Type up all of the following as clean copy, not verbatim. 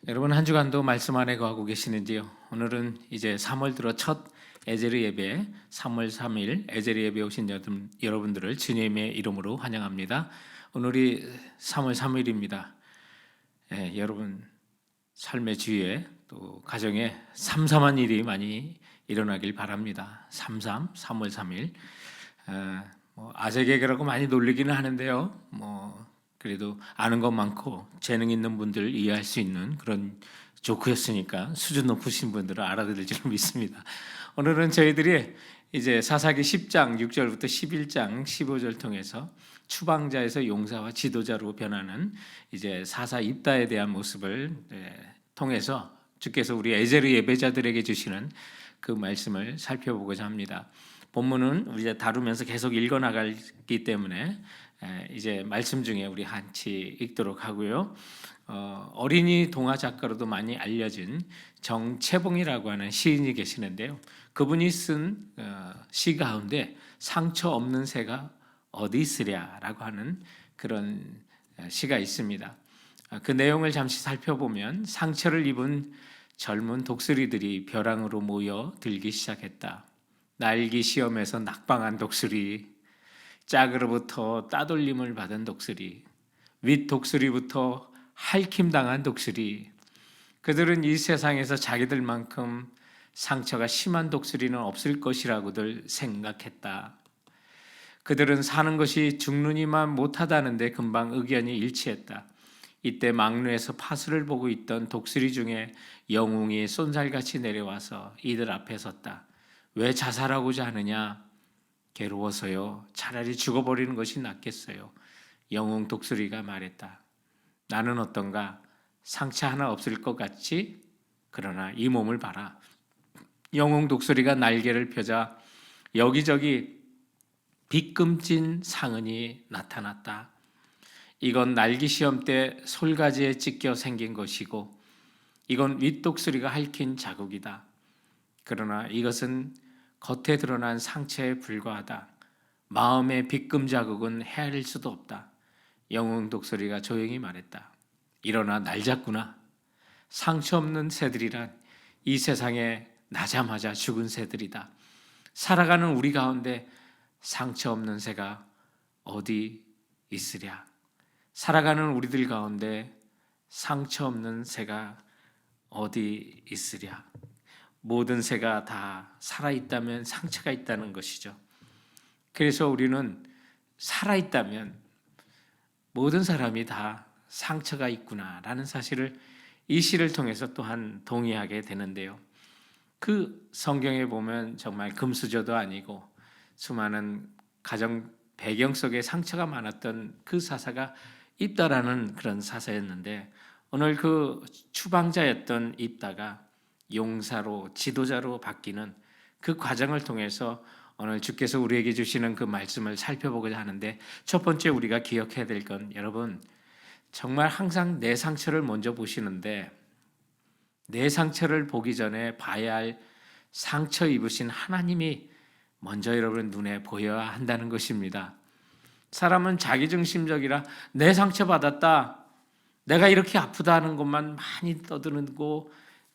여러분 한 주간도 말씀 안에 거하고 계시는지요? 오늘은 이제 3월 들어 첫 에제르 예배 3월 3일 에제르 예배 오신 여러분들을 주님의 이름으로 환영합니다. 오늘이 3월 3일입니다. 여러분 삶의 주위에 또 가정에 삼삼한 일이 많이 일어나길 바랍니다. 3월 3일 아재 개그라고 많이 놀리기는 하는데요. 그래도 아는 것 많고 재능 있는 분들 이해할 수 있는 그런 조크였으니까 수준 높으신 분들은 알아들을 줄 믿습니다. 오늘은 저희들이 이제 사사기 10장 6절부터 11장 15절 통해서 추방자에서 용사와 지도자로 변하는 이제 사사 입다에 대한 모습을 통해서 주께서 우리 에제르 예배자들에게 주시는 그 말씀을 살펴보고자 합니다. 본문은 우리가 다루면서 계속 읽어나가기 때문에 이제 말씀 중에 우리 한치 읽도록 하고요. 어린이 동화 작가로도 많이 알려진 정채봉이라고 하는 시인이 계시는데요. 그분이 쓴 시 가운데 상처 없는 새가 어디 있으랴라고 하는 그런 시가 있습니다. 그 내용을 잠시 살펴보면 상처를 입은 젊은 독수리들이 벼랑으로 모여 들기 시작했다. 날기 시험에서 낙방한 독수리, 짝으로부터 따돌림을 받은 독수리, 윗 독수리부터 할킴당한 독수리, 그들은 이 세상에서 자기들만큼 상처가 심한 독수리는 없을 것이라고들 생각했다. 그들은 사는 것이 죽느니만 못하다는데 금방 의견이 일치했다. 이때 망루에서 파수를 보고 있던 독수리 중에 영웅이 쏜살같이 내려와서 이들 앞에 섰다. 왜 자살하고자 하느냐? 괴로워서요. 차라리 죽어버리는 것이 낫겠어요. 영웅 독수리가 말했다. 나는 어떤가? 상처 하나 없을 것 같지? 그러나 이 몸을 봐라. 영웅 독수리가 날개를 펴자 여기저기 빗금진 상흔이 나타났다. 이건 날기 시험 때 솔가지에 찢겨 생긴 것이고 이건 윗독수리가 핥힌 자국이다. 그러나 이것은 겉에 드러난 상처에 불과하다. 마음의 빗금 자국은 헤아릴 수도 없다. 영웅 독수리가 조용히 말했다. 일어나 날 잡구나. 상처 없는 새들이란 이 세상에 나자마자 죽은 새들이다. 살아가는 우리 가운데 상처 없는 새가 어디 있으랴. 살아가는 우리들 가운데 상처 없는 새가 어디 있으랴. 모든 새가 다 살아있다면 상처가 있다는 것이죠. 그래서 우리는 살아있다면 모든 사람이 다 상처가 있구나라는 사실을 이 시를 통해서 또한 동의하게 되는데요. 그 성경에 보면 정말 금수저도 아니고 수많은 가정 배경 속에 상처가 많았던 그 사사가 입다라는 그런 사사였는데 오늘 그 추방자였던 입다가 용사로 지도자로 바뀌는 그 과정을 통해서 오늘 주께서 우리에게 주시는 그 말씀을 살펴보고자 하는데 첫 번째 우리가 기억해야 될 건 여러분 정말 항상 내 상처를 먼저 보시는데 내 상처를 보기 전에 봐야 할 상처 입으신 하나님이 먼저 여러분 눈에 보여야 한다는 것입니다. 사람은 자기중심적이라 내 상처 받았다, 내가 이렇게 아프다 하는 것만 많이 떠드는고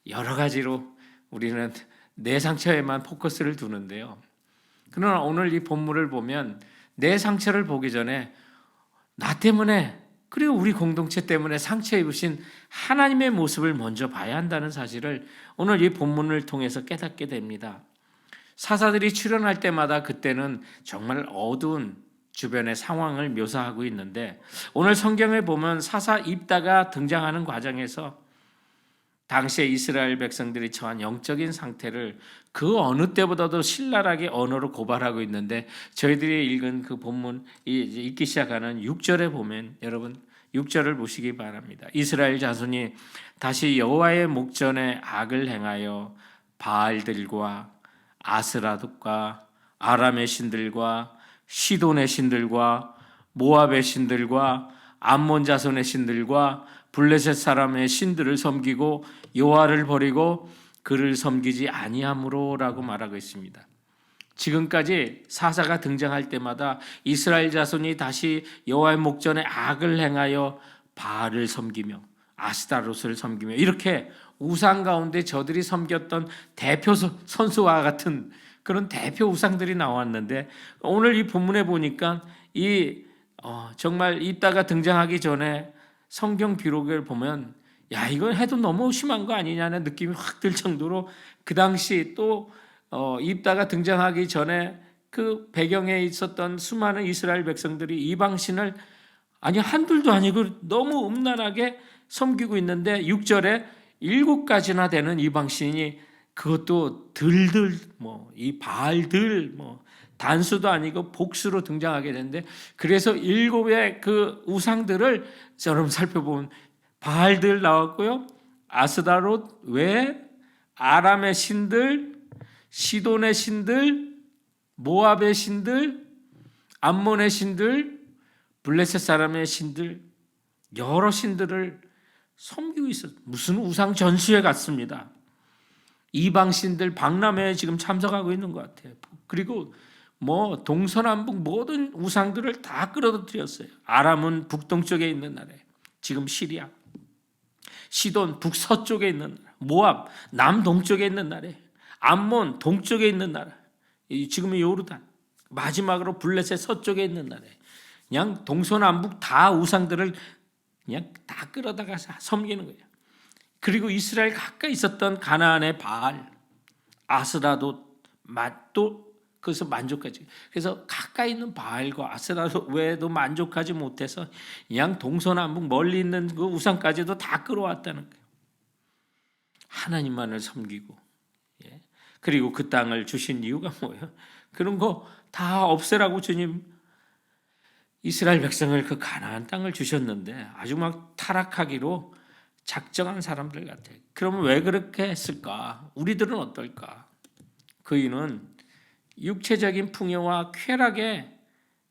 여러 가지로 우리는 내 상처에만 포커스를 두는데요. 그러나 오늘 이 본문을 보면 내 상처를 보기 전에 나 때문에 그리고 우리 공동체 때문에 상처 입으신 하나님의 모습을 먼저 봐야 한다는 사실을 오늘 이 본문을 통해서 깨닫게 됩니다. 사사들이 출현할 때마다 그때는 정말 어두운 주변의 상황을 묘사하고 있는데 오늘 성경에 보면 사사 입다가 등장하는 과정에서 당시에 이스라엘 백성들이 처한 영적인 상태를 그 어느 때보다도 신랄하게 언어로 고발하고 있는데 저희들이 읽은 그 본문 읽기 시작하는 6절에 보면 여러분 6절을 보시기 바랍니다. 이스라엘 자손이 다시 여호와의 목전에 악을 행하여 바알들과 아스라독과 아람의 신들과 시돈의 신들과 모압의 신들과 암몬 자손의 신들과 블레셋 사람의 신들을 섬기고 여호와를 버리고 그를 섬기지 아니함으로라고 말하고 있습니다. 지금까지 사사가 등장할 때마다 이스라엘 자손이 다시 여호와의 목전에 악을 행하여 바알을 섬기며 아스타롯을 섬기며 이렇게 우상 가운데 저들이 섬겼던 대표 선수와 같은 그런 대표 우상들이 나왔는데 오늘 이 본문에 보니까 정말 입다가 등장하기 전에 성경 기록을 보면 야 이건 해도 너무 심한 거 아니냐는 느낌이 확 들 정도로 그 당시 또 입다가 등장하기 전에 그 배경에 있었던 수많은 이스라엘 백성들이 이방신을 아니 한둘도 아니고 너무 음란하게 섬기고 있는데 6절에 7가지나 되는 이방신이 그것도 들들 이 바알들 단수도 아니고 복수로 등장하게 되는데 그래서 7의 그 우상들을 여러분 살펴보면 바알들 나왔고요. 아스다롯 외에 아람의 신들, 시돈의 신들, 모압의 신들, 암몬의 신들, 블레셋 사람의 신들 여러 신들을 섬기고 있었어요. 무슨 우상 전수회 같습니다. 이방 신들 박람회에 지금 참석하고 있는 것 같아요. 그리고 동서남북 모든 우상들을 다 끌어들였어요. 아람은 북동쪽에 있는 나라예요. 지금 시리아. 시돈 북서쪽에 있는 나라. 모압 남동쪽에 있는 나라예요. 암몬 동쪽에 있는 나라. 지금의 요르단. 마지막으로 블레셋 서쪽에 있는 나라예요. 그냥 동서남북 다 우상들을 그냥 다 끌어다가 섬기는 거예요. 그리고 이스라엘 가까이 있었던 가나안의 바알, 아스라도 또 그래서 만족하지. 그래서 가까이 있는 바알과 아스라도 외에도 만족하지 못해서 그냥 동서남북 멀리 있는 그 우상까지도 다 끌어왔다는 거예요. 하나님만을 섬기고, 그리고 그 땅을 주신 이유가 뭐예요? 그런 거 다 없애라고 주님 이스라엘 백성을 그 가나안 땅을 주셨는데 아주 막 타락하기로 작정한 사람들 같아요. 그러면 왜 그렇게 했을까? 우리들은 어떨까? 그 이유는 육체적인 풍요와 쾌락의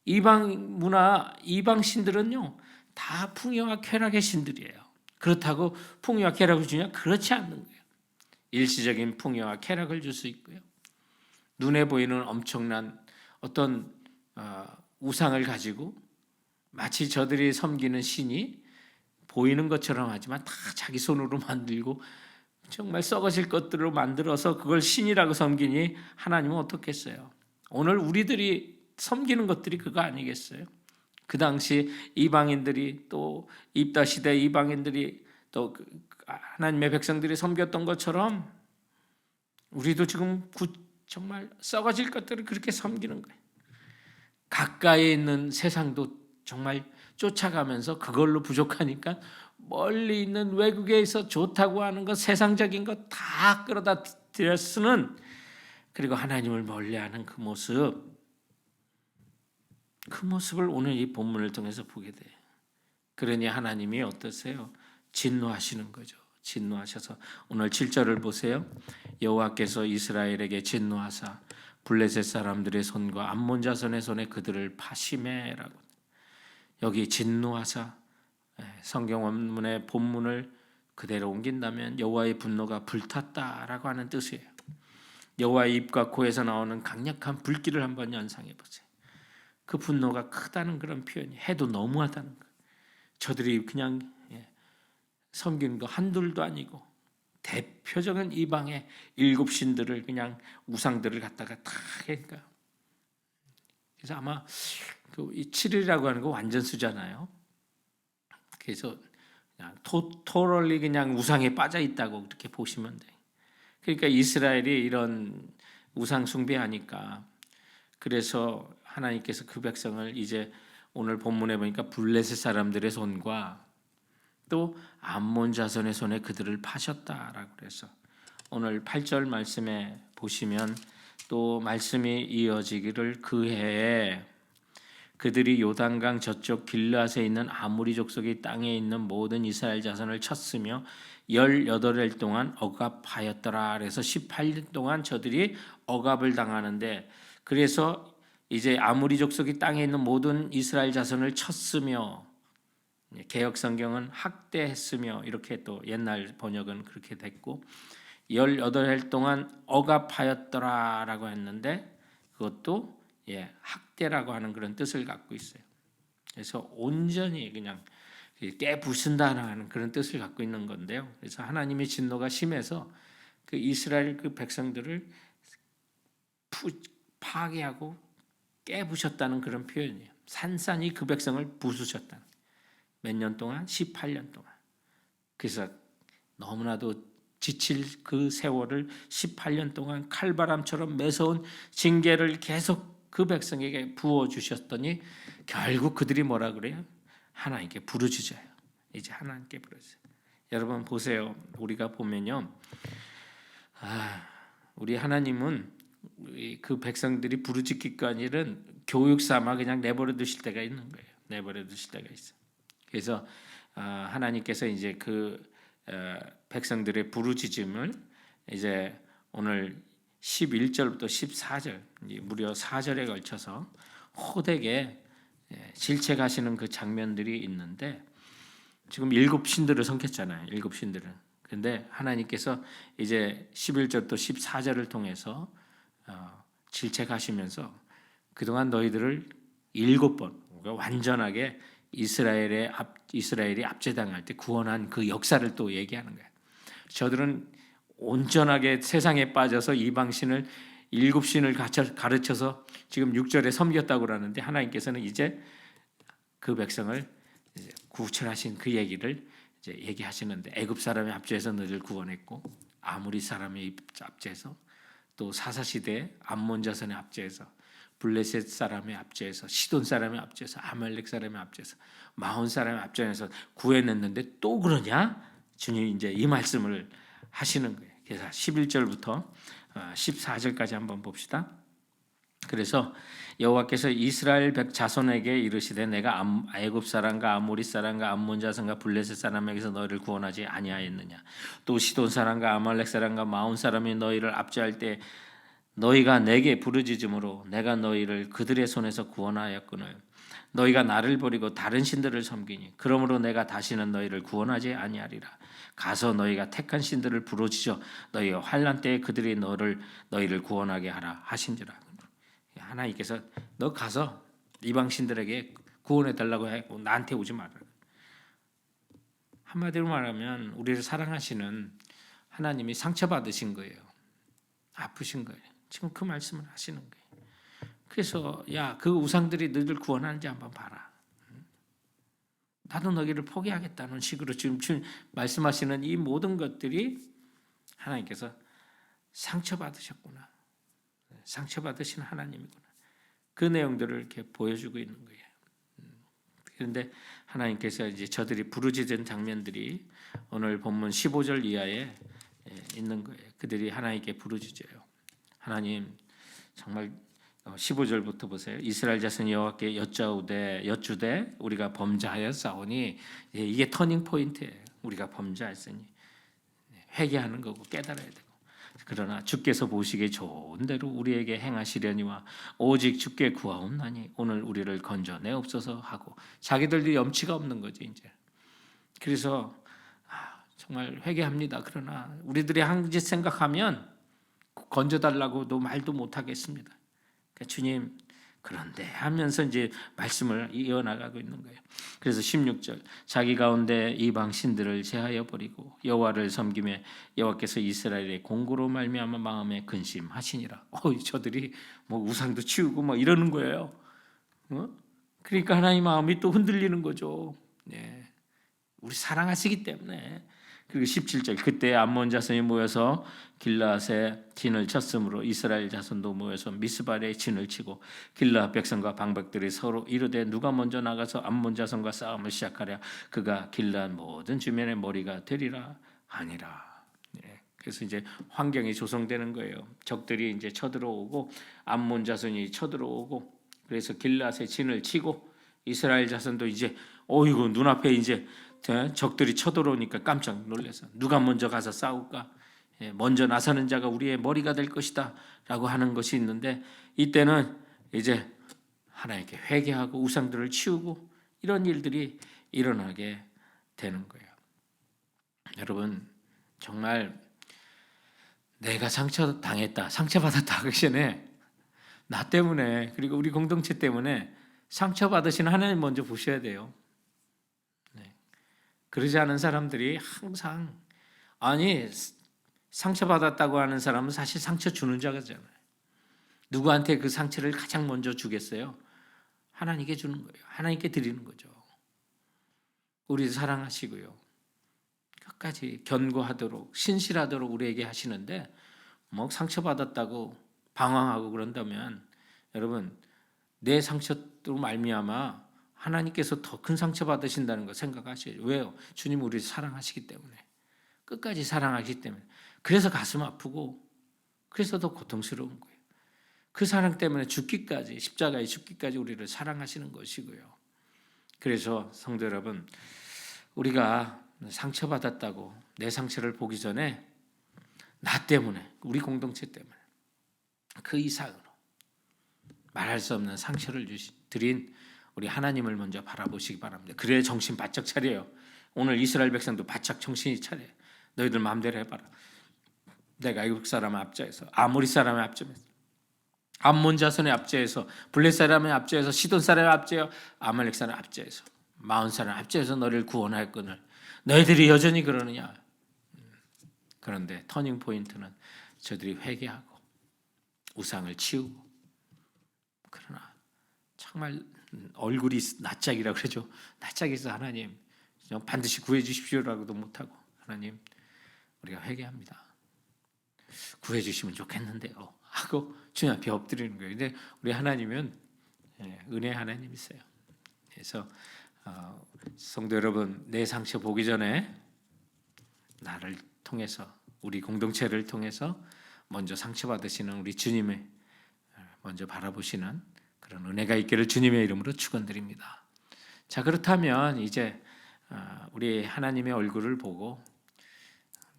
이방 문화, 이방 신들은요 다 풍요와 쾌락의 신들이에요. 그렇다고 풍요와 쾌락을 주냐? 그렇지 않는 거예요. 일시적인 풍요와 쾌락을 줄 수 있고요. 눈에 보이는 엄청난 어떤 우상을 가지고 마치 저들이 섬기는 신이 보이는 것처럼 하지만 다 자기 손으로 만들고 정말 썩어질 것들로 만들어서 그걸 신이라고 섬기니 하나님은 어떻겠어요? 오늘 우리들이 섬기는 것들이 그거 아니겠어요? 그 당시 이방인들이 또 입다 시대 이방인들이 또 하나님의 백성들이 섬겼던 것처럼 우리도 지금 정말 썩어질 것들을 그렇게 섬기는 거예요. 가까이 있는 세상도 정말 쫓아가면서 그걸로 부족하니까 멀리 있는 외국에서 좋다고 하는 것, 세상적인 것 다 끌어다 들여 쓰는, 그리고 하나님을 멀리하는 그 모습을 오늘 이 본문을 통해서 보게 돼요. 그러니 하나님이 어떠세요? 진노하시는 거죠. 진노하셔서 오늘 7절을 보세요. 여호와께서 이스라엘에게 진노하사 블레셋 사람들의 손과 암몬 자손의 손에 그들을 파심해라고. 여기 진노하사, 성경 원문의 본문을 그대로 옮긴다면 여호와의 분노가 불탔다라고 하는 뜻이에요. 여호와의 입과 코에서 나오는 강력한 불길을 한번 연상해 보세요. 그 분노가 크다는 그런 표현이, 해도 너무하다는 거예요. 저들이 그냥 섬기는 거 한둘도 아니고 대표적인 이방의 7신들을 그냥 우상들을 갖다가 다 하니까. 그래서 아마 이 7이라고 하는 거 완전수잖아요. 그래서 그냥 토럴리 그냥 우상에 빠져 있다고 그렇게 보시면 돼요. 그러니까 이스라엘이 이런 우상 숭배하니까, 그래서 하나님께서 그 백성을 이제 오늘 본문에 보니까 블레셋 사람들의 손과 또 암몬 자손의 손에 그들을 파셨다라고 그래서 오늘 8절 말씀에 보시면 또 말씀이 이어지기를 그 해에 그들이 요단강 저쪽 길르앗에 있는 아모리 족속의 땅에 있는 모든 이스라엘 자손을 쳤으며 18일 동안 억압하였더라. 그래서 18년 동안 저들이 억압을 당하는데, 그래서 이제 아모리 족속의 땅에 있는 모든 이스라엘 자손을 쳤으며, 개역 성경은 학대했으며 이렇게 또 옛날 번역은 그렇게 됐고 18일 동안 억압하였더라라고 했는데 그것도 학대라고 하는 그런 뜻을 갖고 있어요. 그래서 온전히 그냥 깨부순다는 그런 뜻을 갖고 있는 건데요. 그래서 하나님의 진노가 심해서 그 이스라엘 그 백성들을 파괴하고 깨부셨다는 그런 표현이에요. 산산이 그 백성을 부수셨다. 몇 년 동안? 18년 동안. 그래서 너무나도 지칠 그 세월을 18년 동안 칼바람처럼 매서운 징계를 계속 그 백성에게 부어주셨더니 결국 그들이 뭐라 그래요? 하나님께 부르짖어요. 이제 하나님께 부르짖어요. 여러분 보세요. 우리가 보면요. 우리 하나님은 그 백성들이 부르짖기까지는 교육 삼아 그냥 내버려 두실 때가 있는 거예요. 내버려 두실 때가 있어요. 그래서 하나님께서 이제 그 백성들의 부르짖음을 이제 오늘 11절부터 14절 무려 4절에 걸쳐서 호되게 질책하시는 그 장면들이 있는데 지금 일곱 신들을 섬겼잖아요. 일곱 신들을. 근데 하나님께서 이제 11절부터 14절을 통해서 질책하시면서 그동안 너희들을 7번 완전하게 이스라엘이 압제당할 때 구원한 그 역사를 또 얘기하는 거예요. 저들은 온전하게 세상에 빠져서 이방신을 7신을 가르쳐서 지금 6절에 섬겼다고 그러는데 하나님께서는 이제 그 백성을 이제 구출하신 그 얘기를 이제 얘기하시는데 애굽 사람의 압제에서 너희를 구원했고 아모리 사람의 압제에서 또 사사 시대 암몬 자손의 압제에서 블레셋 사람의 압제에서 시돈 사람의 압제에서 아말렉 사람의 압제에서 마온 사람의 압제에서 구해냈는데 또 그러냐? 주님이 이제 이 말씀을 하시는 거예요. 그래서 11절부터 14절까지 한번 봅시다. 그래서 여호와께서 이스라엘 자손에게 이르시되 내가 애굽 사람과 아모리 사람과 암몬 자손과 블레셋 사람에게서 너희를 구원하지 아니하였느냐? 또 시돈 사람과 아말렉 사람과 마온 사람이 너희를 압제할 때 너희가 내게 부르짖음으로 내가 너희를 그들의 손에서 구원하였거늘 너희가 나를 버리고 다른 신들을 섬기니 그러므로 내가 다시는 너희를 구원하지 아니하리라. 가서 너희가 택한 신들을 부르짖어 너희가 환난 때에 그들이 너희를 구원하게 하라 하신지라. 하나님께서 너 가서 이방 신들에게 구원해 달라고 하고 나한테 오지 마라. 한마디로 말하면 우리를 사랑하시는 하나님이 상처받으신 거예요. 아프신 거예요. 지금 그 말씀을 하시는 거예요. 그래서 야, 그 우상들이 너희를 구원하는지 한번 봐라. 나도 너희를 포기하겠다는 식으로 지금 말씀하시는 이 모든 것들이 하나님께서 상처받으셨구나. 상처받으신 하나님이구나. 그 내용들을 이렇게 보여주고 있는 거예요. 그런데 하나님께서 이제 저들이 부르짖은 장면들이 오늘 본문 15절 이하에 있는 거예요. 그들이 하나님께 부르짖어요. 하나님 정말 15절부터 보세요. 이스라엘 자손이 여호와께 여쭈되 우리가 범죄하였사오니 이게 터닝 포인트예요. 우리가 범죄하였으니 회개하는 거고 깨달아야 되고 그러나 주께서 보시기에 좋은 대로 우리에게 행하시려니와 오직 주께 구하옵나니 오늘 우리를 건져내옵소서 하고 자기들도 염치가 없는 거지 이제. 그래서 정말 회개합니다. 그러나 우리들이 한 짓 생각하면 건져달라고도 말도 못하겠습니다. 그러니까 주님 그런데 하면서 이제 말씀을 이어나가고 있는 거예요. 그래서 16절 자기 가운데 이방 신들을 제하여 버리고 여호와를 섬기며 여호와께서 이스라엘의 공고로 말미암아 마음에 근심하시니라. 저들이 뭐 우상도 치우고 뭐 이러는 거예요. 그러니까 하나님 마음이 또 흔들리는 거죠. 네. 우리 사랑하시기 때문에. 그리고 17절 그때 암몬 자손이 모여서 길라앗에 진을 쳤으므로 이스라엘 자손도 모여서 미스발에 진을 치고 길라앗 백성과 방백들이 서로 이르되 누가 먼저 나가서 암몬 자손과 싸움을 시작하랴 그가 길라앗 모든 주민의 머리가 되리라 아니라. 그래서 이제 환경이 조성되는 거예요. 적들이 이제 쳐들어오고 암몬 자손이 쳐들어오고 그래서 길라앗에 진을 치고 이스라엘 자손도 이제 어이구 눈앞에 이제 적들이 쳐들어오니까 깜짝 놀라서 누가 먼저 가서 싸울까? 먼저 나서는 자가 우리의 머리가 될 것이다 라고 하는 것이 있는데 이때는 이제 하나님께 회개하고 우상들을 치우고 이런 일들이 일어나게 되는 거예요. 여러분 정말 내가 상처당했다, 상처받았다 하기 전에 나 때문에 그리고 우리 공동체 때문에 상처받으신 하나님 먼저 보셔야 돼요. 그러지 않은 사람들이 항상 아니 상처받았다고 하는 사람은 사실 상처 주는 자잖아요. 누구한테 그 상처를 가장 먼저 주겠어요? 하나님께 주는 거예요. 하나님께 드리는 거죠. 우리 사랑하시고요. 끝까지 견고하도록 신실하도록 우리에게 하시는데 뭐 상처받았다고 방황하고 그런다면 여러분 내 상처로 말미암아 하나님께서 더 큰 상처 받으신다는 거 생각하셔야죠. 왜요? 주님 우리를 사랑하시기 때문에 끝까지 사랑하시기 때문에 그래서 가슴 아프고 그래서 더 고통스러운 거예요. 그 사랑 때문에 죽기까지 십자가에 죽기까지 우리를 사랑하시는 것이고요. 그래서 성도 여러분 우리가 상처받았다고 내 상처를 보기 전에 나 때문에 우리 공동체 때문에 그 이상으로 말할 수 없는 상처를 드린 우리 하나님을 먼저 바라보시기 바랍니다. 그래야 정신 바짝 차려요. 오늘 이스라엘 백성도 바짝 정신이 차려요. 너희들 마음대로 해봐라. 내가 애굽 사람의 앞자에서 아모리 사람의 앞자에서 암몬 자손의 앞자에서 블레 사람의 앞자에서 시돈 사람의 앞자에서 아말렉 사람의 앞자에서 마흔 사람의 앞자에서 너를 구원하였거늘 너희들이 여전히 그러느냐. 그런데 터닝 포인트는 저들이 회개하고 우상을 치우고 그러나 정말 얼굴이 낯짝이라고 그러죠. 낯짝에서 하나님 반드시 구해 주십시오라고도 못하고 하나님 우리가 회개합니다. 구해 주시면 좋겠는데요 하고 주님 앞에 엎드리는 거예요. 근데 우리 하나님은 은혜 하나님이세요. 그래서 성도 여러분 내 상처 보기 전에 나를 통해서 우리 공동체를 통해서 먼저 상처받으시는 우리 주님의 먼저 바라보시는 그런 은혜가 있기를 주님의 이름으로 축원드립니다. 자 그렇다면 이제 우리 하나님의 얼굴을 보고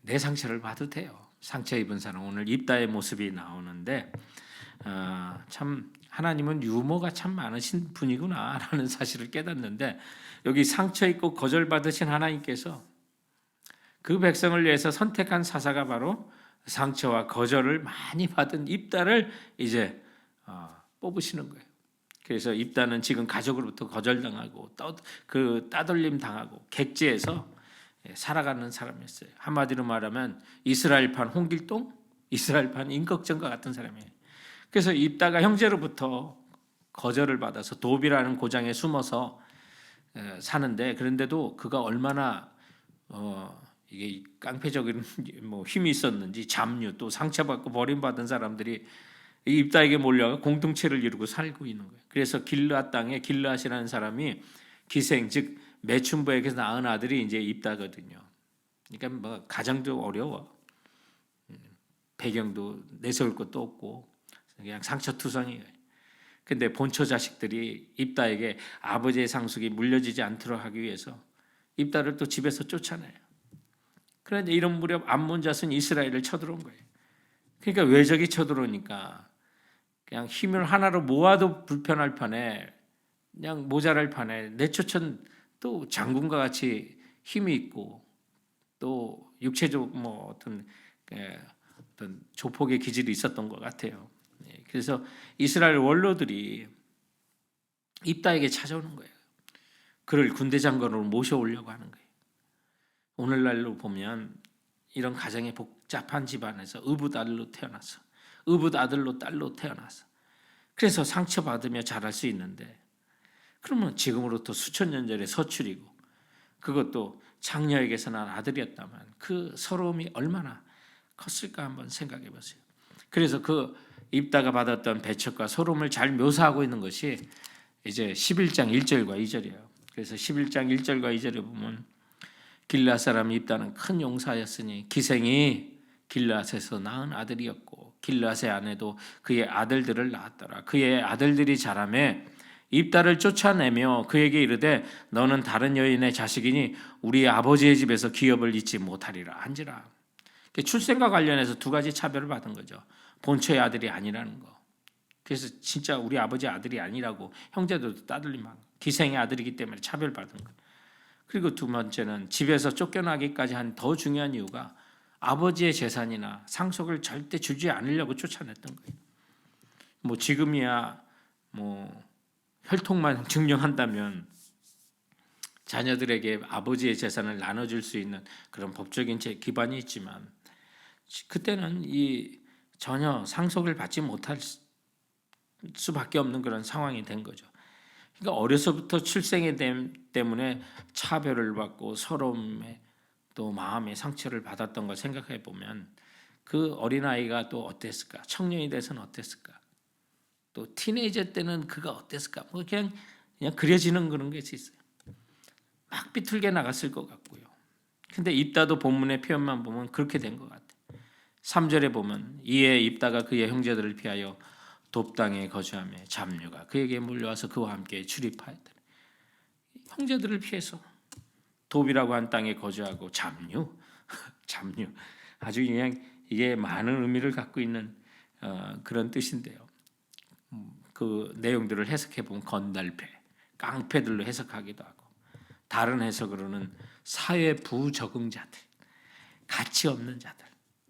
내 상처를 봐도 돼요. 상처 입은 사람 오늘 입다의 모습이 나오는데 참 하나님은 유머가 참 많으신 분이구나라는 사실을 깨닫는데 여기 상처 입고 거절받으신 하나님께서 그 백성을 위해서 선택한 사사가 바로 상처와 거절을 많이 받은 입다를 이제 뽑으시는 거예요. 그래서 입다는 지금 가족으로부터 거절당하고 그 따돌림 당하고 객지에서 살아가는 사람이었어요. 한마디로 말하면 이스라엘판 홍길동, 이스라엘판 임꺽정과 같은 사람이에요. 그래서 입다가 형제로부터 거절을 받아서 도비라는 고장에 숨어서 사는데 그런데도 그가 얼마나 이게 깡패적인 뭐 힘이 있었는지 잡류 또 상처받고 버림받은 사람들이 이 입다에게 몰려가 공동체를 이루고 살고 있는 거예요. 그래서 길르앗 땅에 길르앗이라는 사람이 기생 즉 매춘부에게서 낳은 아들이 이제 입다거든요. 그러니까 뭐 가정도 어려워. 배경도 내세울 것도 없고 그냥 상처투성이에요. 근데 본처 자식들이 입다에게 아버지의 상속이 물려지지 않도록 하기 위해서 입다를 또 집에서 쫓아내요. 그런데 이런 무렵 암몬 자손 이스라엘을 쳐들어온 거예요. 그러니까 외적이 쳐들어오니까 그냥 힘을 하나로 모아도 불편할 판에 그냥 모자랄 판에 내쫓은 또 장군과 같이 힘이 있고 또 육체적 뭐 어떤 조폭의 기질이 있었던 것 같아요. 그래서 이스라엘 원로들이 입다에게 찾아오는 거예요. 그를 군대 장관으로 모셔오려고 하는 거예요. 오늘날로 보면 이런 가정의 복잡한 집안에서 의붓 아들로 태어나서 의붓 아들로 딸로 태어나서 그래서 상처받으며 자랄 수 있는데 그러면 지금으로부터 수천 년 전에 서출이고 그것도 장녀에게서 난 아들이었다면 그 서러움이 얼마나 컸을까 한번 생각해 보세요. 그래서 그 입다가 받았던 배척과 서러움을 잘 묘사하고 있는 것이 이제 11장 1절과 2절이에요. 그래서 11장 1절과 2절에 보면 길르앗 사람 입다는 큰 용사였으니 기생이 길르앗에서 낳은 아들이었고 길르앗의 아내도 그의 아들들을 낳았더라. 그의 아들들이 자라매 입다를 쫓아내며 그에게 이르되 너는 다른 여인의 자식이니 우리 아버지의 집에서 기업을 잊지 못하리라 한지라. 출생과 관련해서 두 가지 차별을 받은 거죠. 본처의 아들이 아니라는 거. 그래서 진짜 우리 아버지 아들이 아니라고 형제들도 따돌림하고 기생의 아들이기 때문에 차별받은 거. 그리고 두 번째는 집에서 쫓겨나기까지 한 더 중요한 이유가 아버지의 재산이나 상속을 절대 주지 않으려고 쫓아냈던 거예요. 뭐 지금이야 뭐 혈통만 증명한다면 자녀들에게 아버지의 재산을 나눠줄 수 있는 그런 법적인 기반이 있지만 그때는 이 전혀 상속을 받지 못할 수밖에 없는 그런 상황이 된 거죠. 그러니까 어려서부터 출생에 때문에 차별을 받고 서러움에 또 마음의 상처를 받았던 걸 생각해 보면 그 어린아이가 또 어땠을까? 청년이 돼서는 어땠을까? 또 티네이저 때는 그가 어땠을까? 뭐 그냥 그려지는 그런 것이 있어요. 막 비틀게 나갔을 것 같고요. 근데 입다도 본문의 표현만 보면 그렇게 된 것 같아요. 3절에 보면 이에 입다가 그의 형제들을 피하여 돕당에 거주하며 잡류가 그에게 몰려와서 그와 함께 출입하였더니 형제들을 피해서 돕이라고 한 땅에 거주하고 잡류 아주 그냥 이게 많은 의미를 갖고 있는 그런 뜻인데요. 그 내용들을 해석해 보면 건달패, 깡패들로 해석하기도 하고 다른 해석으로는 사회 부적응자들, 가치 없는 자들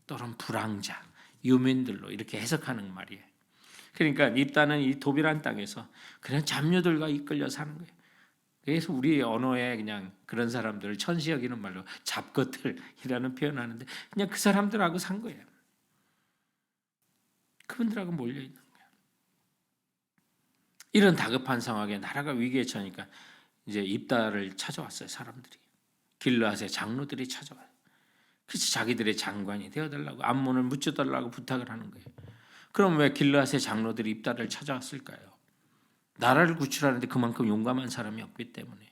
또는 불황자, 유민들로 이렇게 해석하는 말이에요. 그러니까 입다는 이 돕이란 땅에서 그냥 잡류들과 이끌려 사는 거예요. 그래서 우리 언어에 그냥 그런 사람들을 천시 여기는 말로 잡것들이라는 표현하는데 그냥 그 사람들하고 산 거예요. 그분들하고 몰려 있는 거예요. 이런 다급한 상황에 나라가 위기에 처하니까 이제 입다를 찾아왔어요. 사람들이 길르앗의 장로들이 찾아와요. 그래서 자기들의 장관이 되어달라고 암몬을 묻혀달라고 부탁을 하는 거예요. 그럼 왜 길르앗의 장로들이 입다를 찾아왔을까요? 나라를 구출하는데 그만큼 용감한 사람이 없기 때문에.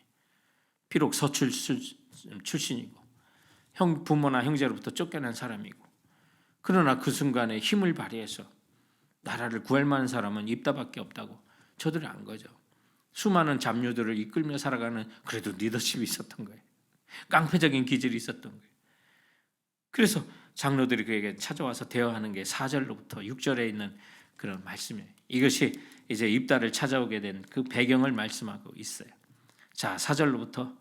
비록 서출 출신이고 부모나 형제로부터 쫓겨난 사람이고 그러나 그 순간에 힘을 발휘해서 나라를 구할 만한 사람은 입다밖에 없다고 저들이 안 거죠. 수많은 잡류들을 이끌며 살아가는 그래도 리더십이 있었던 거예요. 깡패적인 기질이 있었던 거예요. 그래서 장로들이 그에게 찾아와서 대화하는 게 4절로부터 6절에 있는 그런 말씀이에요. 이것이 이제 입다를 찾아오게 된 그 배경을 말씀하고 있어요. 자, 4절로부터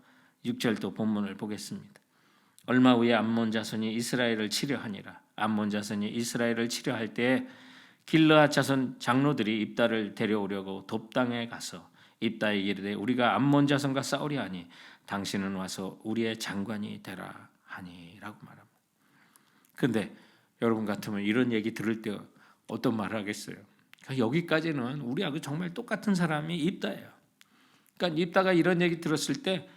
6절도 본문을 보겠습니다. 얼마 후에 암몬 자손이 이스라엘을 치려하니라. 암몬 자손이 이스라엘을 치려할 때에 길르앗 자손 장로들이 입다를 데려오려고 돕당에 가서 입다에게 이르되 우리가 암몬 자손과 싸우려 하니 당신은 와서 우리의 장관이 되라 하니라고 말합니다. 근데 여러분 같으면 이런 얘기 들을 때 어떤 말을 하겠어요? 여기까지는 우리하고 정말 똑같은 사람이 입다예요. 그러니까 입다가 이런 얘기 들었을 때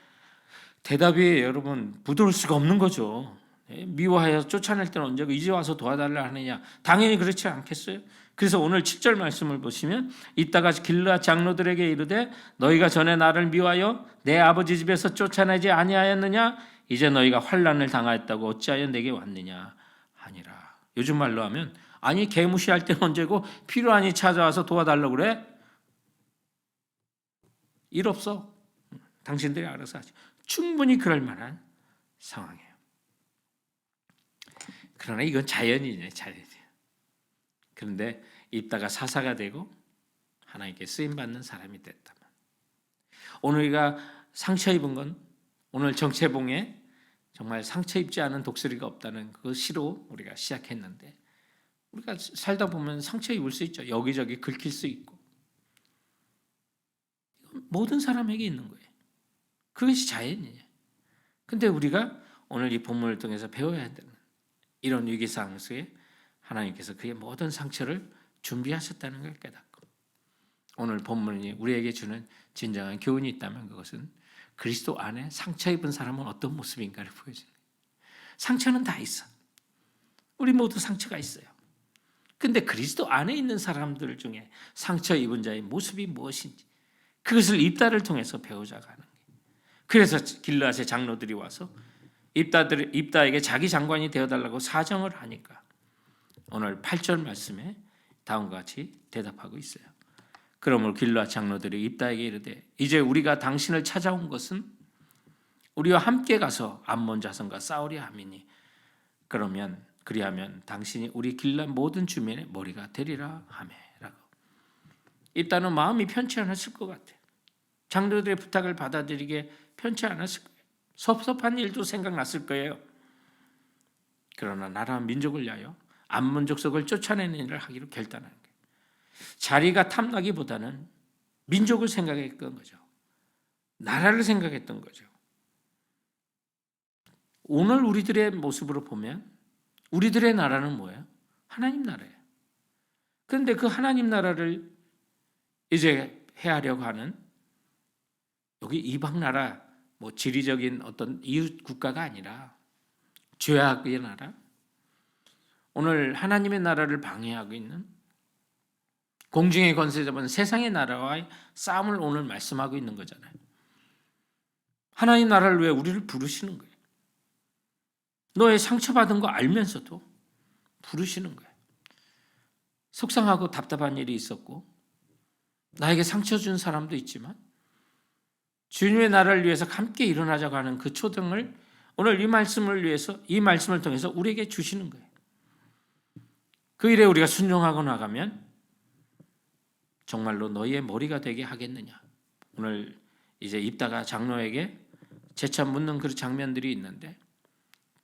대답이 여러분 부드러울 수가 없는 거죠. 미워하여 쫓아낼 때는 언제고 이제 와서 도와달라 하느냐? 당연히 그렇지 않겠어요? 그래서 오늘 7절 말씀을 보시면 입다가 길르앗 장로들에게 이르되 너희가 전에 나를 미워하여 내 아버지 집에서 쫓아내지 아니하였느냐? 이제 너희가 환난을 당하였다고 어찌하여 내게 왔느냐? 아니라. 요즘 말로 하면 아니 개무시할 때는 언제고 필요하니 찾아와서 도와달라고 그래? 일 없어. 당신들이 알아서 하지. 충분히 그럴 만한 상황이에요. 그러나 이건 자연이에요. 자연이에요. 그런데 입다가 사사가 되고 하나님께 쓰임받는 사람이 됐다면 오늘 우리가 상처 입은 건 오늘 정체봉에 정말 상처 입지 않은 독수리가 없다는 그 시로 우리가 시작했는데 우리가 살다 보면 상처 입을 수 있죠. 여기저기 긁힐 수 있고 모든 사람에게 있는 거예요. 그것이 자연이에요. 근데 우리가 오늘 이 본문을 통해서 배워야 되는 이런 위기 상황 속에 하나님께서 그의 모든 상처를 준비하셨다는 걸 깨닫고 오늘 본문이 우리에게 주는 진정한 교훈이 있다면 그것은 그리스도 안에 상처 입은 사람은 어떤 모습인가를 보여주는 거예요. 상처는 다 있어. 우리 모두 상처가 있어요. 근데 그리스도 안에 있는 사람들 중에 상처 입은 자의 모습이 무엇인지 그것을 입다를 통해서 배우자가 하는 거예요. 그래서 길르앗의 장로들이 와서 입다에게 자기 장관이 되어달라고 사정을 하니까 오늘 8절 말씀에 다음과 같이 대답하고 있어요. 그러므로 길르앗 장로들이 입다에게 이르되 이제 우리가 당신을 찾아온 것은 우리와 함께 가서 암몬 자손과 싸우려 함이니 그리하면 당신이 우리 길르앗 모든 주민의 머리가 되리라 하매라고. 입다는 마음이 편치 않았을 것 같아요. 장로들의 부탁을 받아들이게 편치 않았을 거예요. 섭섭한 일도 생각났을 거예요. 그러나 나라와 민족을 위하여 암몬 족속을 쫓아내는 일을 하기로 결단한 거예요. 자리가 탐나기보다는 민족을 생각했던 거죠. 나라를 생각했던 거죠. 오늘 우리들의 모습으로 보면 우리들의 나라는 뭐예요? 하나님 나라예요. 그런데 그 하나님 나라를 이제 해하려고 하는 여기 이방 나라, 뭐 지리적인 어떤 이웃 국가가 아니라 죄악의 나라, 오늘 하나님의 나라를 방해하고 있는 공중의 권세 잡은 세상의 나라와의 싸움을 오늘 말씀하고 있는 거잖아요. 하나님 나라를 왜 우리를 부르시는 거예요? 너의 상처받은 거 알면서도 부르시는 거예요. 속상하고 답답한 일이 있었고 나에게 상처 준 사람도 있지만 주님의 나라를 위해서 함께 일어나자고 하는 그 초등을 오늘 이 말씀을 위해서, 이 말씀을 통해서 우리에게 주시는 거예요. 그 일에 우리가 순종하고 나가면 정말로 너희의 머리가 되게 하겠느냐. 오늘 이제 입다가 장로에게 재차 묻는 그 장면들이 있는데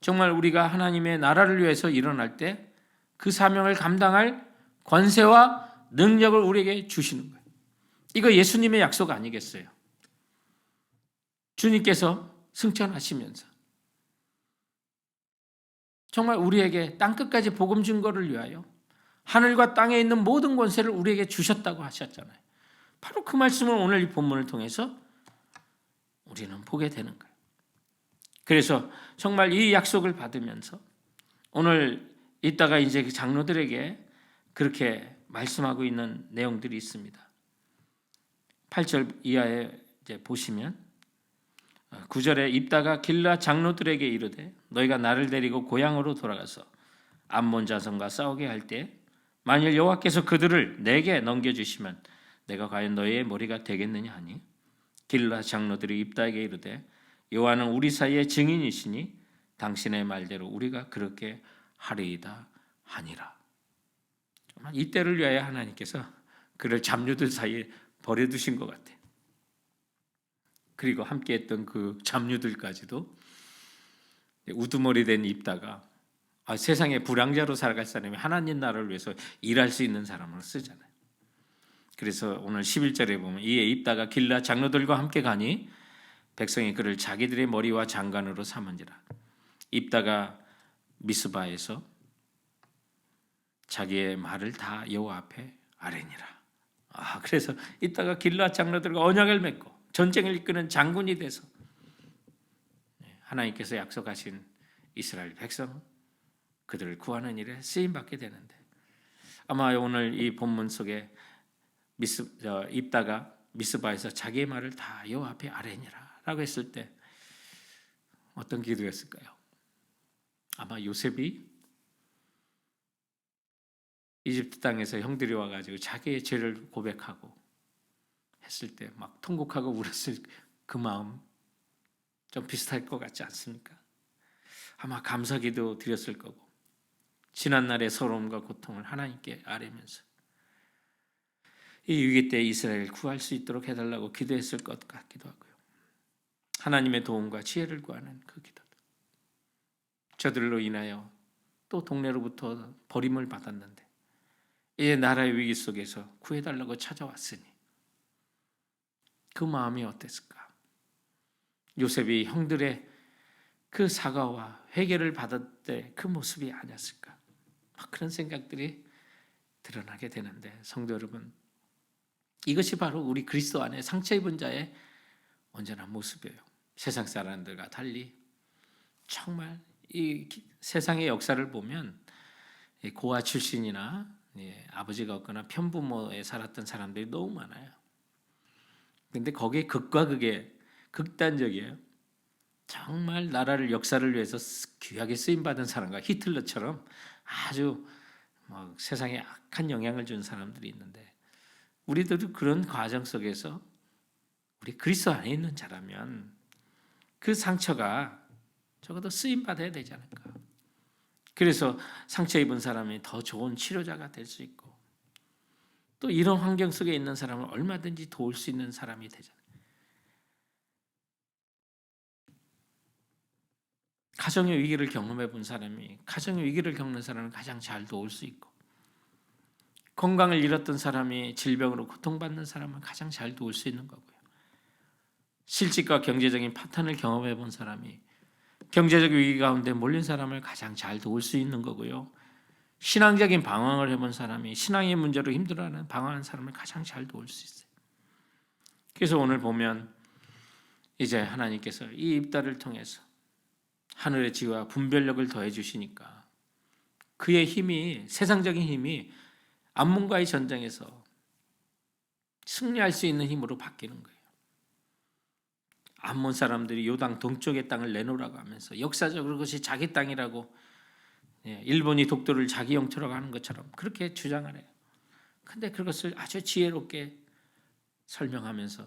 정말 우리가 하나님의 나라를 위해서 일어날 때 그 사명을 감당할 권세와 능력을 우리에게 주시는 거예요. 이거 예수님의 약속 아니겠어요? 주님께서 승천하시면서 정말 우리에게 땅끝까지 복음 증거를 위하여 하늘과 땅에 있는 모든 권세를 우리에게 주셨다고 하셨잖아요. 바로 그 말씀을 오늘 이 본문을 통해서 우리는 보게 되는 거예요. 그래서 정말 이 약속을 받으면서 오늘 이따가 이제 그 장로들에게 그렇게 말씀하고 있는 내용들이 있습니다. 8절 이하에 이제 보시면 9절에 입다가 길라 장로들에게 이르되 너희가 나를 데리고 고향으로 돌아가서 암몬 자손과 싸우게 할 때 만일 여호와께서 그들을 내게 넘겨주시면 내가 과연 너희의 머리가 되겠느냐 하니 길라 장로들이 입다에게 이르되 여호와는 우리 사이의 증인이시니 당신의 말대로 우리가 그렇게 하리이다 하니라. 정말 이때를 위하여 하나님께서 그를 잡류들 사이에 버려두신 것 같아요. 그리고 함께했던 그 잡류들까지도 우두머리 된 입다가 세상에 불량자로 살아갈 사람이 하나님 나라를 위해서 일할 수 있는 사람으로 쓰잖아요. 그래서 오늘 11절에 보면 이에 입다가 길라 장로들과 함께 가니 백성이 그를 자기들의 머리와 장관으로 삼은지라. 입다가 미스바에서 자기의 말을 다 여호와 앞에 아뢰니라. 그래서 입다가 길라 장로들과 언약을 맺고 전쟁을 이끄는 장군이 돼서 하나님께서 약속하신 이스라엘 백성 그들을 구하는 일에 쓰임 받게 되는데 아마 오늘 이 본문 속에 입다가 미스바에서 자기의 말을 다 여호와 앞에 아뢰니라라고 했을 때 어떤 기도였을까요? 아마 요셉이 이집트 땅에서 형들이 와가지고 자기의 죄를 고백하고 했을 때 막 통곡하고 울었을 그 마음 좀 비슷할 것 같지 않습니까? 아마 감사기도 드렸을 거고 지난날의 서러움과 고통을 하나님께 아뢰면서 이 위기 때 이스라엘을 구할 수 있도록 해달라고 기도했을 것 같기도 하고요. 하나님의 도움과 지혜를 구하는 그 기도. 저들로 인하여 또 동네로부터 버림을 받았는데 이제 나라의 위기 속에서 구해달라고 찾아왔으니 그 마음이 어땠을까? 요셉이 형들의 그 사과와 회개를 받을 때 그 모습이 아니었을까? 그런 생각들이 드러나게 되는데 성도 여러분, 이것이 바로 우리 그리스도 안에 상처 입은 자의 온전한 모습이에요. 세상 사람들과 달리 정말 이 세상의 역사를 보면 고아 출신이나 아버지가 없거나 편부모에 살았던 사람들이 너무 많아요. 근데 거기에 극과 극의 극단적이에요. 정말 나라를 역사를 위해서 귀하게 쓰임받은 사람과 히틀러처럼 아주 세상에 악한 영향을 준 사람들이 있는데 우리들도 그런 과정 속에서 우리 그리스도 안에 있는 자라면 그 상처가 적어도 쓰임받아야 되지 않을까. 그래서 상처 입은 사람이 더 좋은 치료자가 될 수 있고 또 이런 환경 속에 있는 사람을 얼마든지 도울 수 있는 사람이 되잖아요. 가정의 위기를 경험해 본 사람이 가정의 위기를 겪는 사람을 가장 잘 도울 수 있고 건강을 잃었던 사람이 질병으로 고통받는 사람을 가장 잘 도울 수 있는 거고요. 실직과 경제적인 파탄을 경험해 본 사람이 경제적 위기 가운데 몰린 사람을 가장 잘 도울 수 있는 거고요. 신앙적인 방황을 해본 사람이 신앙의 문제로 힘들어하는 방황하는 사람을 가장 잘 도울 수 있어요. 그래서 오늘 보면 이제 하나님께서 이 입다를 통해서 하늘의 지혜와 분별력을 더해 주시니까 그의 힘이, 세상적인 힘이 암몬과의 전쟁에서 승리할 수 있는 힘으로 바뀌는 거예요. 암몬 사람들이 요당 동쪽의 땅을 내놓으라고 하면서 역사적으로 그것이 자기 땅이라고, 일본이 독도를 자기 영토라고 하는 것처럼 그렇게 주장을 해요. 근데 그것을 아주 지혜롭게 설명하면서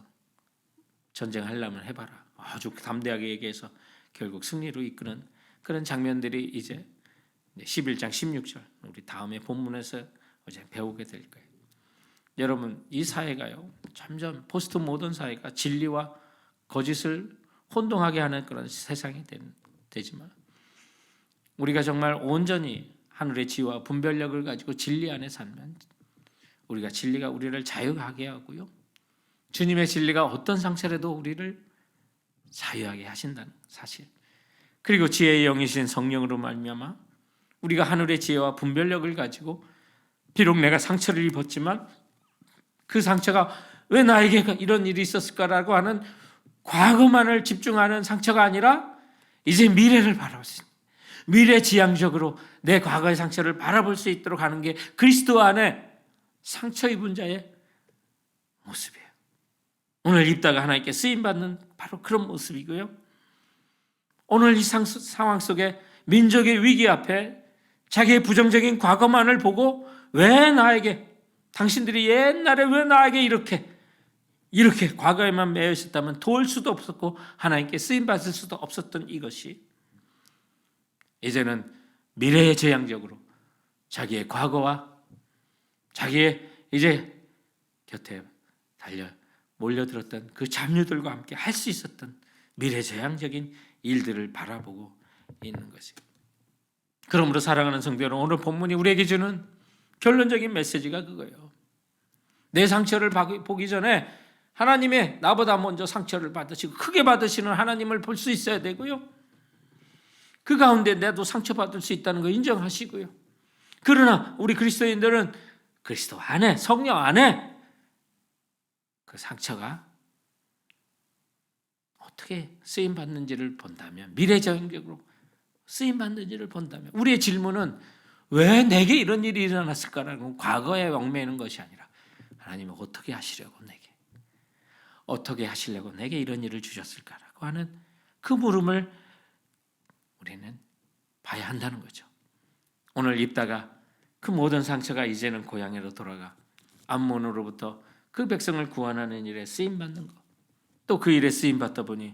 전쟁하려면 해봐라, 아주 담대하게 얘기해서 결국 승리로 이끄는 그런 장면들이 이제 11장 16절 우리 다음에 본문에서 이제 배우게 될 거예요. 여러분, 이 사회가요, 점점 포스트 모던 사회가 진리와 거짓을 혼동하게 하는 그런 세상이 되지만 우리가 정말 온전히 하늘의 지혜와 분별력을 가지고 진리 안에 살면 진리가 우리를 자유하게 하고요, 주님의 진리가 어떤 상처라도 우리를 자유하게 하신다는 사실, 그리고 지혜의 영이신 성령으로 말미암아 우리가 하늘의 지혜와 분별력을 가지고 비록 내가 상처를 입었지만 그 상처가 왜 나에게 이런 일이 있었을까라고 하는 과거만을 집중하는 상처가 아니라 이제 미래를 바라볼 수 있는, 미래지향적으로 내 과거의 상처를 바라볼 수 있도록 하는 게 그리스도 안에 상처 입은 자의 모습이에요. 오늘 입다가 하나님께 쓰임받는 바로 그런 모습이고요. 오늘 이 상황 속에 민족의 위기 앞에 자기의 부정적인 과거만을 보고 왜 나에게, 당신들이 옛날에 왜 나에게 이렇게 과거에만 매여 있었다면 도울 수도 없었고 하나님께 쓰임받을 수도 없었던 이것이 이제는 미래의 재앙적으로 자기의 과거와 자기의 이제 곁에 달려 몰려들었던 그 잡류들과 함께 할 수 있었던 미래 재앙적인 일들을 바라보고 있는 것이에요. 그러므로 사랑하는 성도 여러분, 오늘 본문이 우리에게 주는 결론적인 메시지가 그거예요. 내 상처를 보기 전에 하나님의 나보다 먼저 상처를 받으시고 크게 받으시는 하나님을 볼 수 있어야 되고요, 그 가운데 나도 상처받을 수 있다는 거 인정하시고요. 그러나 우리 그리스도인들은 그리스도 안에, 성령 안에 그 상처가 어떻게 쓰임받는지를 본다면, 미래적으로 쓰임받는지를 본다면 우리의 질문은 왜 내게 이런 일이 일어났을까라는 과거에 얽매이는 것이 아니라 하나님은 어떻게 하시려고 내게 이런 일을 주셨을까라고 하는 그 물음을 우리는 봐야 한다는 거죠. 오늘 입다가 그 모든 상처가 이제는 고향으로 돌아가 암몬으로부터 그 백성을 구원하는 일에 쓰임받는 것, 또 그 일에 쓰임받다 보니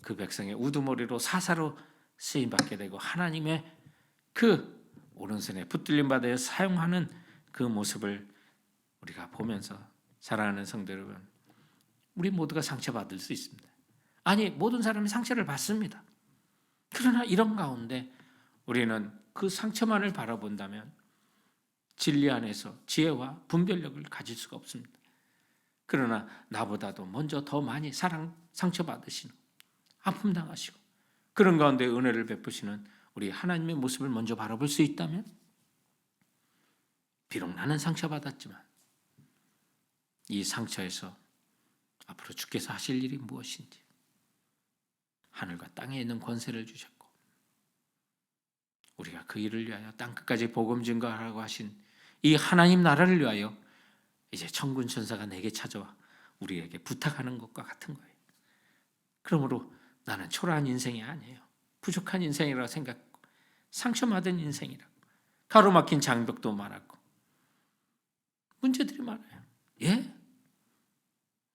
그 백성의 우두머리로 사사로 쓰임받게 되고 하나님의 그 오른손에 붙들림 받아 사용하는 그 모습을 우리가 보면서, 사랑하는 성도 여러분, 우리 모두가 상처받을 수 있습니다. 아니, 모든 사람이 상처를 받습니다. 그러나 이런 가운데 우리는 그 상처만을 바라본다면 진리 안에서 지혜와 분별력을 가질 수가 없습니다. 그러나 나보다도 먼저 더 많이 상처받으시는, 아픔 당하시고 그런 가운데 은혜를 베푸시는 우리 하나님의 모습을 먼저 바라볼 수 있다면, 비록 나는 상처받았지만 이 상처에서 앞으로 주께서 하실 일이 무엇인지, 하늘과 땅에 있는 권세를 주셨고 우리가 그 일을 위하여 땅끝까지 복음 증거하라고 하신 이 하나님 나라를 위하여 이제 천군 천사가 내게 찾아와 우리에게 부탁하는 것과 같은 거예요. 그러므로 나는 초라한 인생이 아니에요. 부족한 인생이라고 생각하고 상처받은 인생이라고, 가로막힌 장벽도 많았고 문제들이 많아요. 예?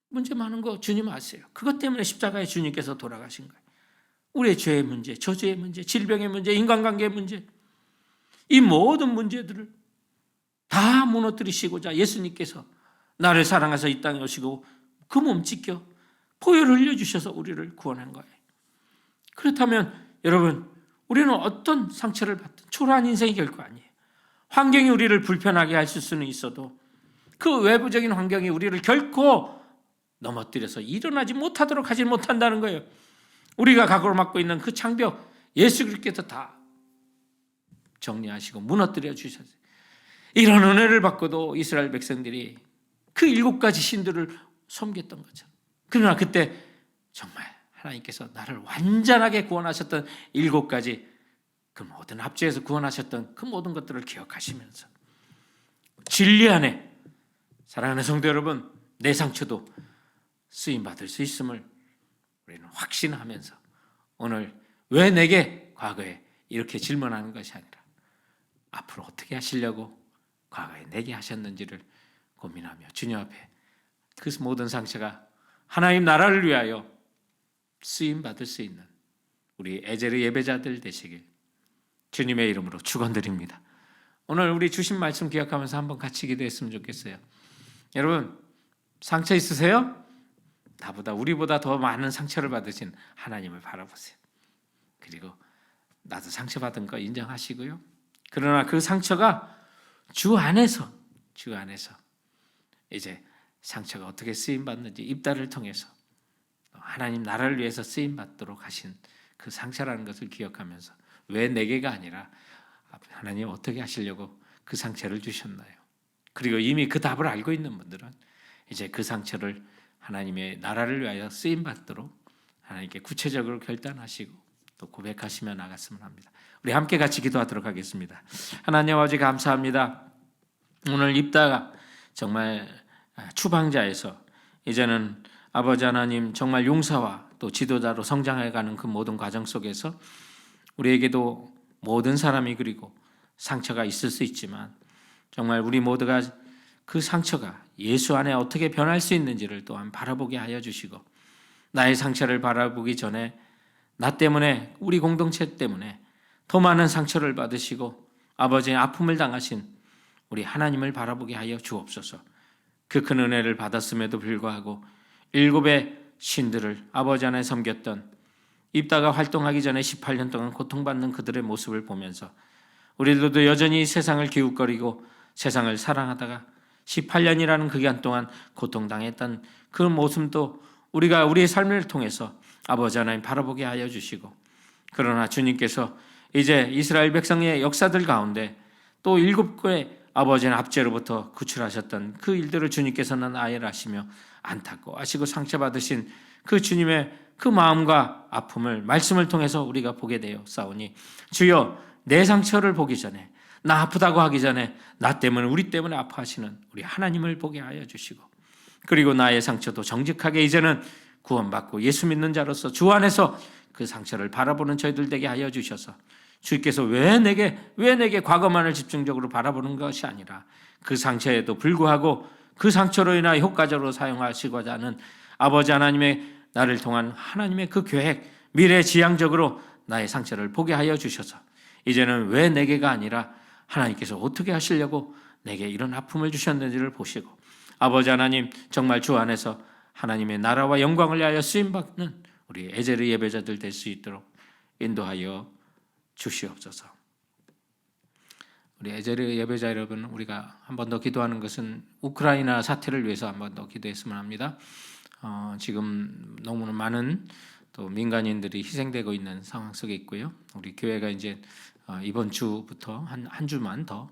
문제 많은 거 주님 아세요. 그것 때문에 십자가에 주님께서 돌아가신 거예요. 우리의 죄의 문제, 저주의 문제, 질병의 문제, 인간관계의 문제, 이 모든 문제들을 다 무너뜨리시고자 예수님께서 나를 사랑해서 이 땅에 오시고 그 몸 찢겨 보혈을 흘려주셔서 우리를 구원한 거예요. 그렇다면 여러분, 우리는 어떤 상처를 받든 초라한 인생이 결코 아니에요. 환경이 우리를 불편하게 하실 수는 있어도 그 외부적인 환경이 우리를 결코 넘어뜨려서 일어나지 못하도록 하지 못한다는 거예요. 우리가 가로막고 있는 그 장벽, 예수 그리스도께서 다 정리하시고 무너뜨려 주셨어요. 이런 은혜를 받고도 이스라엘 백성들이 그 7가지 신들을 섬겼던 거죠. 그러나 그때 정말 하나님께서 나를 완전하게 구원하셨던 7가지 그 모든 합주에서 구원하셨던 그 모든 것들을 기억하시면서 진리 안에 사랑하는 성도 여러분, 내 상처도 쓰임받을 수 있음을 우리는 확신하면서 오늘 왜 내게 과거에 이렇게 질문하는 것이 아니라 앞으로 어떻게 하시려고 과거에 내게 하셨는지를 고민하며 주님 앞에 그 모든 상처가 하나님 나라를 위하여 쓰임받을 수 있는 우리 에제르 예배자들 되시길 주님의 이름으로 축원드립니다. 오늘 우리 주신 말씀 기억하면서 한번 같이 기도했으면 좋겠어요. 여러분, 상처 있으세요? 우리보다 더 많은 상처를 받으신 하나님을 바라보세요. 그리고 나도 상처받은 거 인정하시고요. 그러나 그 상처가 주 안에서 이제 상처가 어떻게 쓰임받는지 입다를 통해서 하나님 나라를 위해서 쓰임받도록 하신 그 상처라는 것을 기억하면서 왜 내게가 아니라 하나님 어떻게 하시려고 그 상처를 주셨나요? 그리고 이미 그 답을 알고 있는 분들은 이제 그 상처를 하나님의 나라를 위하여 쓰임받도록 하나님께 구체적으로 결단하시고 또 고백하시며 나갔으면 합니다. 우리 함께 같이 기도하도록 하겠습니다. 하나님 아버지 감사합니다. 오늘 입다가 정말 추방자에서 이제는 아버지 하나님 정말 용사와 또 지도자로 성장해가는 그 모든 과정 속에서 우리에게도 모든 사람이 그리고 상처가 있을 수 있지만 정말 우리 모두가 그 상처가 예수 안에 어떻게 변할 수 있는지를 또한 바라보게 하여 주시고 나의 상처를 바라보기 전에 나 때문에 우리 공동체 때문에 더 많은 상처를 받으시고 아버지의 아픔을 당하신 우리 하나님을 바라보게 하여 주옵소서. 그 큰 은혜를 받았음에도 불구하고 7의 신들을 아버지 안에 섬겼던 입다가 활동하기 전에 18년 동안 고통받는 그들의 모습을 보면서 우리들도 여전히 세상을 기웃거리고 세상을 사랑하다가 18년이라는 그 기간 동안 고통당했던 그 모습도 우리가 우리의 삶을 통해서 아버지 하나님 바라보게 하여 주시고 그러나 주님께서 이제 이스라엘 백성의 역사들 가운데 또 7개의 아버지의 압제로부터 구출하셨던 그 일들을 주님께서는 아열하시며 안타까워하시고 상처받으신 그 주님의 그 마음과 아픔을 말씀을 통해서 우리가 보게 되어 싸우니 주여 내 상처를 보기 전에 나 아프다고 하기 전에 나 때문에 우리 때문에 아파하시는 우리 하나님을 보게 하여 주시고 그리고 나의 상처도 정직하게 이제는 구원받고 예수 믿는 자로서 주 안에서 그 상처를 바라보는 저희들 되게 하여 주셔서 주께서 왜 내게 과거만을 집중적으로 바라보는 것이 아니라 그 상처에도 불구하고 그 상처로 인하여 효과적으로 사용하시고자 하는 아버지 하나님의 나를 통한 하나님의 그 계획 미래지향적으로 나의 상처를 보게 하여 주셔서 이제는 왜 내게가 아니라 하나님께서 어떻게 하시려고 내게 이런 아픔을 주셨는지를 보시고 아버지 하나님 정말 주 안에서 하나님의 나라와 영광을 위하여 쓰임받는 우리 에제르 예배자들 될 수 있도록 인도하여 주시옵소서. 우리 에제르 예배자 여러분, 우리가 한 번 더 기도하는 것은 우크라이나 사태를 위해서 한 번 더 기도했으면 합니다. 지금 너무나 많은 또 민간인들이 희생되고 있는 상황 속에 있고요. 우리 교회가 이제 이번 주부터 한 주만 더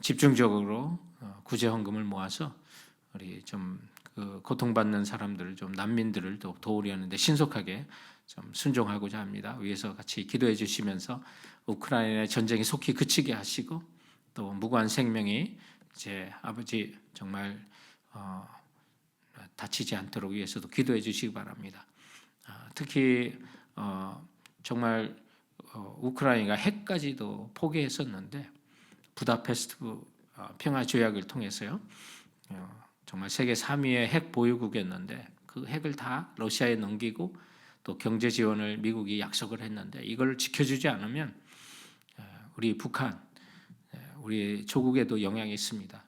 집중적으로 구제 헌금을 모아서 우리 좀 그 고통받는 사람들을 좀 난민들을 또 도우려는데 신속하게 좀 순종하고자 합니다. 위에서 같이 기도해 주시면서 우크라이나의 전쟁이 속히 그치게 하시고 또 무고한 생명이 이제 아버지 정말 다치지 않도록 위해서도 기도해 주시기 바랍니다. 특히 정말 우크라이나가 핵까지도 포기했었는데 부다페스트 평화 조약을 통해서요. 정말 세계 3위의 핵 보유국이었는데 그 핵을 다 러시아에 넘기고 또 경제 지원을 미국이 약속을 했는데 이걸 지켜주지 않으면 우리 북한, 우리 조국에도 영향이 있습니다.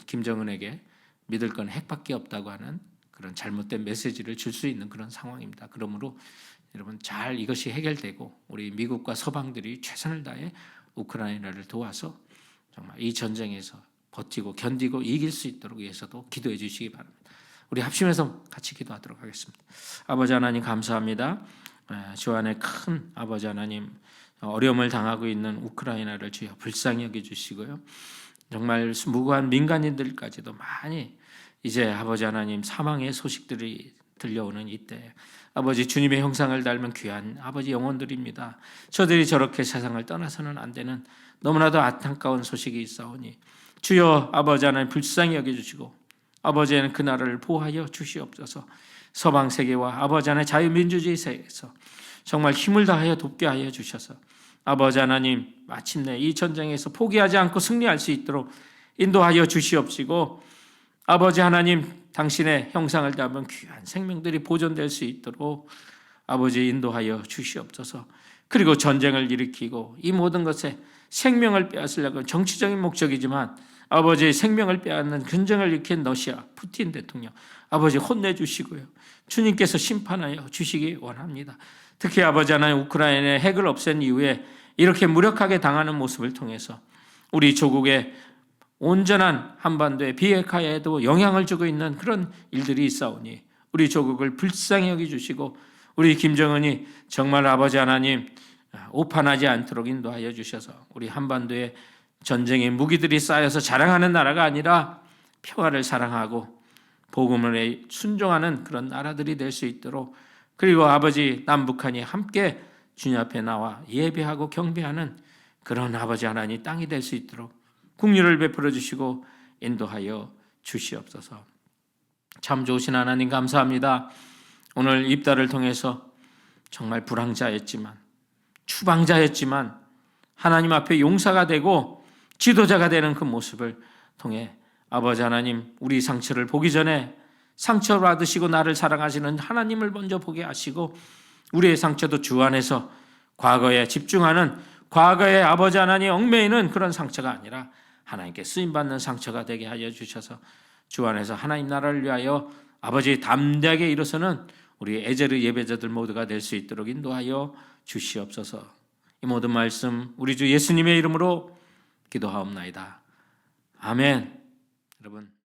김정은에게 믿을 건 핵밖에 없다고 하는 그런 잘못된 메시지를 줄 수 있는 그런 상황입니다. 그러므로 여러분 잘 이것이 해결되고 우리 미국과 서방들이 최선을 다해 우크라이나를 도와서 정말 이 전쟁에서 버티고 견디고 이길 수 있도록 위해서도 기도해 주시기 바랍니다. 우리 합심해서 같이 기도하도록 하겠습니다. 아버지 하나님 감사합니다. 주 안에 큰 아버지 하나님, 어려움을 당하고 있는 우크라이나를 주여 불쌍히 여겨주시고요. 정말 무고한 민간인들까지도 많이 이제 아버지 하나님 사망의 소식들이 들려오는 이때 아버지 주님의 형상을 닮은 귀한 아버지 영혼들입니다. 저들이 저렇게 세상을 떠나서는 안 되는 너무나도 안타까운 소식이 있사오니 주여 아버지 하나님 불쌍히 여겨주시고 아버지는 그 나라를 보호하여 주시옵소서. 서방 세계와 아버지 하나님 자유민주주의 세계에서 정말 힘을 다하여 돕게 하여 주셔서 아버지 하나님 마침내 이 전쟁에서 포기하지 않고 승리할 수 있도록 인도하여 주시옵시고 아버지 하나님 당신의 형상을 닮은 귀한 생명들이 보존될 수 있도록 아버지 인도하여 주시옵소서. 그리고 전쟁을 일으키고 이 모든 것에 생명을 빼앗으려고 정치적인 목적이지만 아버지의 생명을 빼앗는 근정을 일으킨 러시아 푸틴 대통령 아버지 혼내주시고요. 주님께서 심판하여 주시기 원합니다. 특히 아버지 하나님 우크라이나의 핵을 없앤 이후에 이렇게 무력하게 당하는 모습을 통해서 우리 조국의 온전한 한반도의 비핵화에도 영향을 주고 있는 그런 일들이 있사오니 우리 조국을 불쌍히 여겨주시고 우리 김정은이 정말 아버지 하나님 오판하지 않도록 인도하여 주셔서 우리 한반도에 전쟁의 무기들이 쌓여서 자랑하는 나라가 아니라 평화를 사랑하고 복음을 순종하는 그런 나라들이 될 수 있도록 그리고 아버지 남북한이 함께 주님 앞에 나와 예배하고 경배하는 그런 아버지 하나님 땅이 될 수 있도록 긍휼을 베풀어 주시고 인도하여 주시옵소서. 참 좋으신 하나님 감사합니다. 오늘 입다를 통해서 정말 불황자였지만 추방자였지만 하나님 앞에 용사가 되고 지도자가 되는 그 모습을 통해 아버지 하나님 우리 상처를 보기 전에 상처를 받으시고 나를 사랑하시는 하나님을 먼저 보게 하시고 우리의 상처도 주 안에서 과거에 집중하는 과거의 아버지 하나님 얽매이는 그런 상처가 아니라 하나님께 쓰임받는 상처가 되게 하여 주셔서 주 안에서 하나님 나라를 위하여 아버지 담대하게 일어서는 우리 에제르 예배자들 모두가 될 수 있도록 인도하여 주시옵소서. 이 모든 말씀 우리 주 예수님의 이름으로 기도하옵나이다. 아멘. 여러분